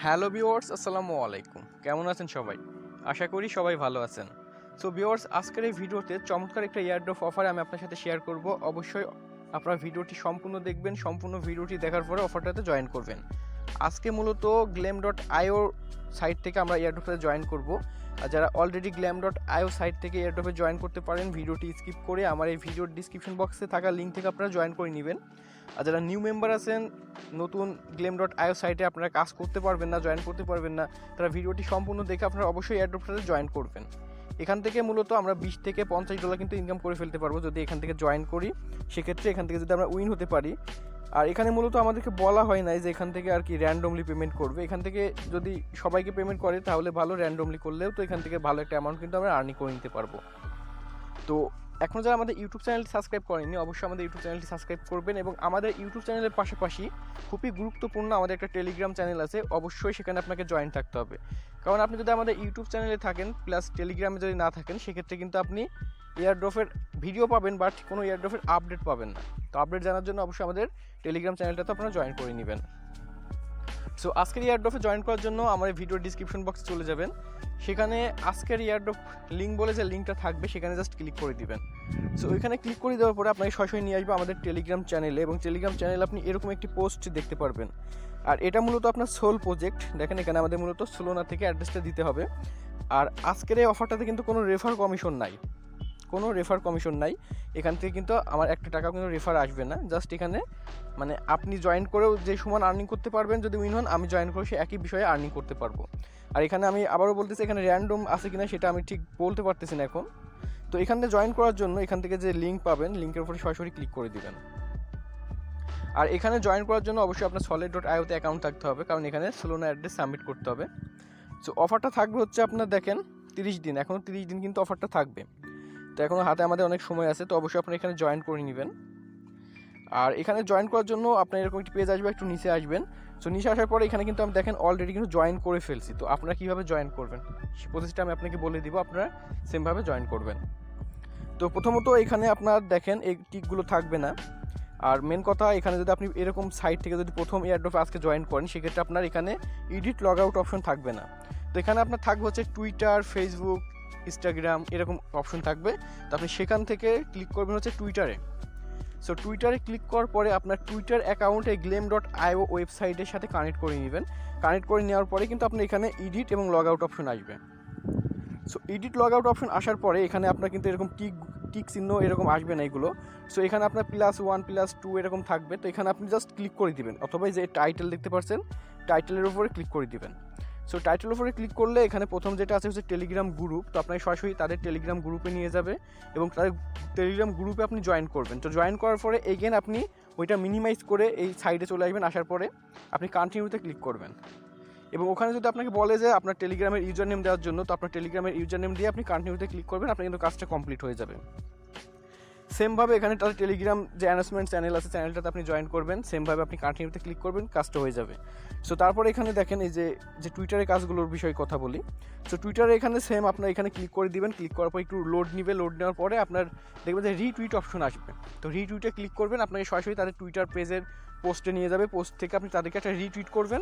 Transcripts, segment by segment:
Hello viewers, আসসালামু আলাইকুম। কেমন আছেন সবাই? আশা করি সবাই ভালো আছেন। সো ভিউয়ার্স, আজকের এই ভিডিওতে চমৎকার একটা এয়ারড্রপ অফার আমি আপনার সাথে শেয়ার করব। অবশ্যই আপনারা ভিডিওটি সম্পূর্ণ দেখবেন। সম্পূর্ণ ভিডিওটি দেখার পরে অফারটাতে জয়েন করবেন। আজকে মূলত glam.io সাইট থেকে আমরা এয়ারড্রপে জয়েন করব। আর যারা অলরেডি glam.io সাইট থেকে এয়ারড্রপে জয়েন করতে পারেন, ভিডিওটি স্কিপ করে আমার এই ভিডিওর ডিসক্রিপশন বক্সে থাকা লিঙ্ক থেকে আপনারা জয়েন করে নেবেন। আর যারা নিউ মেম্বার আছেন, নতুন glam.io সাইটে আপনারা কাজ করতে পারবেন না, জয়েন করতে পারবেন না, তারা ভিডিওটি সম্পূর্ণ দেখে আপনারা অবশ্যই এয়ারড্রপটাতে জয়েন করবেন। এখান থেকে মূলত আমরা $20 থেকে $50 কিন্তু ইনকাম করে ফেলতে পারবো যদি এখান থেকে জয়েন করি। সেক্ষেত্রে এখান থেকে যদি আমরা উইন হতে পারি, আর এখানে মূলত আমাদেরকে বলা হয় নাই যে এখান থেকে আর কি র্যান্ডমলি পেমেন্ট করবে। এখান থেকে যদি সবাইকে পেমেন্ট করে তাহলে ভালো, র্যান্ডমলি করলেও তো এখান থেকে ভালো একটা অ্যামাউন্ট কিন্তু আমরা আর্নিং করে নিতে পারবো। তো এখন যারা আমাদের ইউটিউব চ্যানেলটি সাবস্ক্রাইব করেননি, অবশ্যই আমাদের ইউটিউব চ্যানেলটি সাবস্ক্রাইব করবেন। এবং আমাদের ইউটিউব চ্যানেলের পাশাপাশি খুবই গুরুত্বপূর্ণ আমাদের একটা টেলিগ্রাম চ্যানেল আছে, অবশ্যই সেখানে আপনাকে জয়েন থাকতে হবে। কারণ আপনি যদি আমাদের ইউটিউব চ্যানেলে থাকেন প্লাস টেলিগ্রামে যদি না থাকেন, সেক্ষেত্রে কিন্তু আপনি এয়ারড্রপের ভিডিও পাবেন বাট কোনো এয়ারড্রপের আপডেট পাবেন না। তো আপডেট জানার জন্য অবশ্যই আমাদের টেলিগ্রাম চ্যানেলটাতে আপনারা জয়েন করে নেবেন। সো আজকের এয়ারড্রপে জয়েন করার জন্য আমার ভিডিওর ডিসক্রিপশন বক্সে চলে যাবেন। সেখানে আজকের এয়ারড্রপ লিঙ্ক বলে যে লিঙ্কটা থাকবে সেখানে জাস্ট ক্লিক করে দিবেন। সো ওইখানে ক্লিক করে দেওয়ার পরে আপনাকে সরাসরি নিয়ে আসবে আমাদের টেলিগ্রাম চ্যানেলে, এবং টেলিগ্রাম চ্যানেলে আপনি এরকম একটি পোস্ট দেখতে পারবেন। আর এটা মূলত আপনার সোল প্রজেক্ট। দেখেন এখানে আমাদের মূলত সোলোনা থেকে অ্যাড্রেসটা দিতে হবে। আর আজকের এই অফারটাতে কিন্তু কোনো রেফার কমিশন নাই, কোনো রেফার কমিশন নাই। এখান থেকে কিন্তু আমার একটা টাকাও কিন্তু রেফার আসবে না। জাস্ট এখানে মানে আপনি জয়েন করেও যে সমান আর্নিং করতে পারবেন যদি উইন হন, আমি জয়েন করে সে একই বিষয়ে আর্নিং করতে পারবো। আর এখানে আমি আবারও বলতেছি, এখানে র্যান্ডম আছে কিনা সেটা আমি ঠিক বলতে পারতেছি না এখন। তো এখান থেকে জয়েন করার জন্য এখান থেকে যে লিঙ্ক পাবেন, লিঙ্কের উপরে সরাসরি ক্লিক করে দিবেন। আর এখানে জয়েন করার জন্য অবশ্যই আপনার solid.io তে অ্যাকাউন্ট থাকতে হবে, কারণ এখানে সোলোনা অ্যাড্রেস সাবমিট করতে হবে। সো অফারটা থাকবে হচ্ছে আপনার দেখেন 30 দিন, এখনও 30 দিন কিন্তু অফারটা থাকবে। তো এখনও হাতে আমাদের অনেক সময় আছে, তো অবশ্যই আপনারা এখানে জয়েন করে নেবেন। আর এখানে জয়েন করার জন্য আপনার এরকম একটি পেজ আসবে, একটু নিচে আসবেন। সো নিচে আসার পরে এখানে কিন্তু আমি দেখেন অলরেডি কিন্তু জয়েন করে ফেলছি। তো আপনারা কীভাবে জয়েন করবেন সেই প্রসেসটা আমি আপনাকে বলে দিব, আপনারা সেমভাবে জয়েন করবেন। তো প্রথমত এখানে আপনার দেখেন এই টিকগুলো থাকবে না। আর মেন কথা, এখানে যদি আপনি এরকম সাইট থেকে যদি প্রথম এয়ারড্রপে আজকে জয়েন করেন, সেক্ষেত্রে আপনার এখানে এডিট লগ আউট অপশন থাকবে না। তো এখানে আপনার থাকবে হচ্ছে টুইটার, ফেসবুক, ইনস্টাগ্রাম এরকম অপশন থাকবে। তো আপনি সেখান থেকে ক্লিক করবেন হচ্ছে টুইটারে। সো টুইটারে ক্লিক করার পরে আপনার টুইটার অ্যাকাউন্ট এই glam.io ওয়েবসাইটের সাথে কানেক্ট করে নেবেন। কানেক্ট করে নেওয়ার পরে কিন্তু আপনার এখানে এডিট এবং লগ আউট অপশন আসবে। So edit log out option আসার পরে এখানে আপনার কিন্তু এরকম টিক চিহ্ন এরকম আসবে না এগুলো। সো এখানে আপনার +1 +2 এরকম থাকবে। তো এখানে আপনি জাস্ট ক্লিক করে দিবেন, অথবা যে টাইটেল দেখতে পাচ্ছেন টাইটেলের উপরে ক্লিক করে দিবেন। সো টাইটেলের উপরে ক্লিক করলে এখানে প্রথম যেটা আছে হচ্ছে টেলিগ্রাম গ্রুপ। তো আপনাকে সরাসরি তাদের টেলিগ্রাম গ্রুপে নিয়ে যাবে এবং তাদের টেলিগ্রাম গ্রুপে আপনি জয়েন করবেন। তো জয়েন করার পরে এগেন আপনি ওইটা মিনিমাইজ করে এই সাইডে চলে আসবেন। আসার পরে আপনি কন্টিনিউতে ক্লিক করবেন, এবং ওখানে যদি আপনাকে বলে যে আপনার টেলিগ্রামের ইউজার নেম দেওয়ার জন্য, তো আপনার টেলিগ্রামের ইউজার নেম দিয়ে আপনি কন্টিনিউতে ক্লিক করবেন, আপনার কিন্তু কাজটা কমপ্লিট হয়ে যাবে। সেমভাবে এখানে তাদের টেলিগ্রাম যে অ্যানাউন্সমেন্ট চ্যানেল আছে, চ্যানেলটাতে আপনি জয়েন করবেন। সেমভাবে আপনি কন্টিনিউতে ক্লিক করবেন, কাজটা হয়ে যাবে। সো তারপরে এখানে দেখেন এই যে টুইটারের কাজগুলোর বিষয়ে কথা বলি। সো টুইটারে এখানে সেম আপনার এখানে ক্লিক করে দিবেন। ক্লিক করার পর একটু লোড নিবে, লোড নেওয়ার পরে আপনার দেখবেন যে রিটুইট অপশন আসবে। তো রিটুইটে ক্লিক করবেন, আপনাকে সরাসরি তাদের টুইটার পেজের পোস্টে নিয়ে যাবে। পোস্ট থেকে আপনি তাদেরকে একটা রিটুইট করবেন।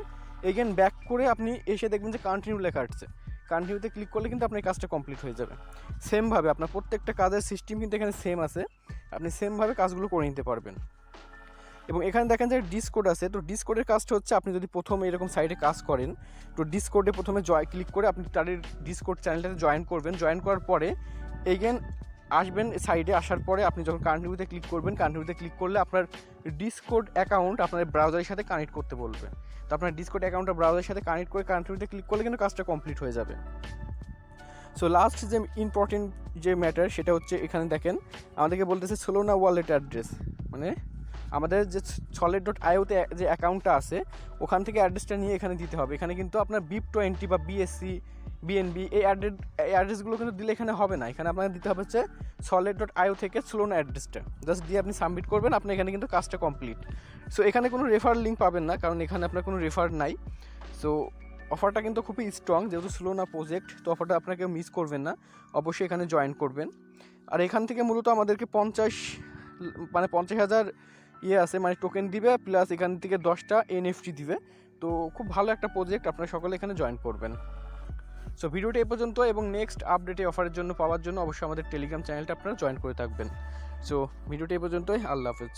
এগেন ব্যাক করে আপনি এসে দেখবেন যে কন্টিনিউ লেখা আসছে। কন্টিনিউতে ক্লিক করলে কিন্তু আপনার কাজটা কমপ্লিট হয়ে যাবে। সেমভাবে আপনার প্রত্যেকটা কাজের সিস্টেম কিন্তু এখানে সেম আছে, আপনি সেমভাবে কাজগুলো করে নিতে পারবেন। এবং এখানে দেখেন যে ডিসকোড আছে। তো ডিসকোডের কাজটা হচ্ছে, আপনি যদি প্রথমে এরকম সাইটে কাজ করেন, তো ডিসকোডে প্রথমে ক্লিক করে আপনি তাদের ডিসকোড চ্যানেলটাতে জয়েন করবেন। জয়েন করার পরে এগেন আসবেন সাইডে। আসার পরে আপনি যখন কন্টিনিউতে ক্লিক করবেন, কন্টিনিউতে ক্লিক করলে আপনার ডিসকোড অ্যাকাউন্ট আপনার ব্রাউজারের সাথে কানেক্ট করতে বলবে। তো আপনার ডিসকোড অ্যাকাউন্টটা ব্রাউজারের সাথে কানেক্ট করে কন্টিনিউতে ক্লিক করলে কিন্তু কাজটা কমপ্লিট হয়ে যাবে। সো লাস্ট যে ইম্পর্টেন্ট যে ম্যাটার সেটা হচ্ছে, এখানে দেখেন আমাদেরকে বলতেছে সোলোনা ওয়ালেট অ্যাড্রেস, মানে আমাদের যে solid.io তে যে অ্যাকাউন্টটা আছে ওখান থেকে অ্যাড্রেসটা নিয়ে এখানে দিতে হবে। এখানে কিন্তু আপনার BIP20 বা BSC, BNB এই অ্যাড্রেসগুলো কিন্তু দিলে এখানে হবে না। এখানে আপনাকে দিতে হবে হচ্ছে solid.io থেকে সোলোনা অ্যাড্রেসটা জাস্ট দিয়ে আপনি সাবমিট করবেন, আপনি এখানে কিন্তু কাজটা কমপ্লিট। সো এখানে কোনো রেফার লিঙ্ক পাবেন না, কারণ এখানে আপনার কোনো রেফার নাই। সো অফারটা কিন্তু খুবই স্ট্রং, যেহেতু সোলোনা প্রজেক্ট, তো অফারটা আপনাকে মিস করবেন না, অবশ্যই এখানে জয়েন করবেন। আর এখান থেকে মূলত আমাদেরকে 50,000 আছে, মানে টোকেন দিবে, প্লাস এখান থেকে 10টা NFT দিবে। তো খুব ভালো একটা প্রজেক্ট, আপনারা সকলে এখানে জয়েন করবেন। সো ভিডিওটি এই পর্যন্ত, এবং নেক্সট আপডেটে অফারের জন্য পাওয়ার জন্য অবশ্যই আমাদের টেলিগ্রাম চ্যানেলটা আপনারা জয়েন করে থাকবেন। সো ভিডিওটি এই পর্যন্তই, আল্লাহ হাফেজ।